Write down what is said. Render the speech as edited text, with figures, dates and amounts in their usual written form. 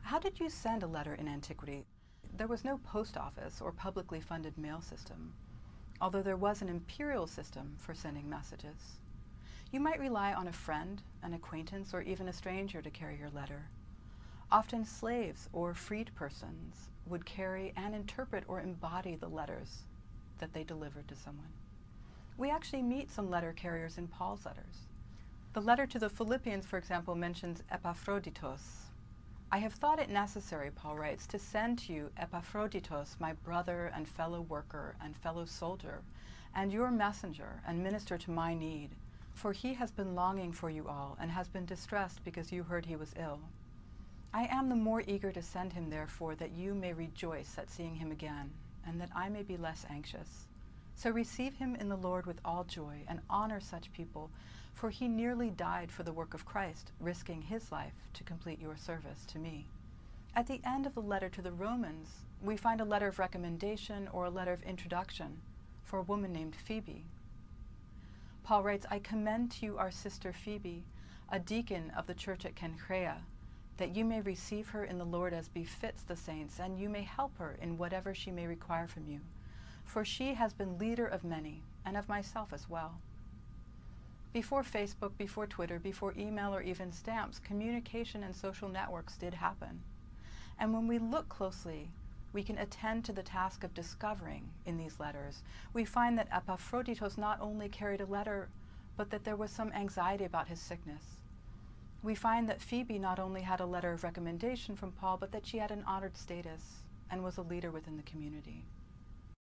How did you send a letter in antiquity? There was no post office or publicly funded mail system, although there was an imperial system for sending messages. You might rely on a friend, an acquaintance, or even a stranger to carry your letter. Often slaves or freed persons would carry and interpret or embody the letters that they delivered to someone. We actually meet some letter carriers in Paul's letters. The letter to the Philippians, for example, mentions Epaphroditos. I have thought it necessary, Paul writes, to send to you Epaphroditos, my brother and fellow worker and fellow soldier, and your messenger and minister to my need, for he has been longing for you all and has been distressed because you heard he was ill. I am the more eager to send him, therefore, that you may rejoice at seeing him again, and that I may be less anxious. So receive him in the Lord with all joy, and honor such people, for he nearly died for the work of Christ, risking his life to complete your service to me. At the end of the letter to the Romans, we find a letter of recommendation or a letter of introduction for a woman named Phoebe. Paul writes, I commend to you our sister Phoebe, a deacon of the church at Cenchrea, that you may receive her in the Lord as befits the saints, and you may help her in whatever she may require from you. For she has been leader of many, and of myself as well. Before Facebook, before Twitter, before email or even stamps, communication and social networks did happen. And when we look closely, we can attend to the task of discovering in these letters. We find that Epaphroditos not only carried a letter, but that there was some anxiety about his sickness. We find that Phoebe not only had a letter of recommendation from Paul, but that she had an honored status and was a leader within the community.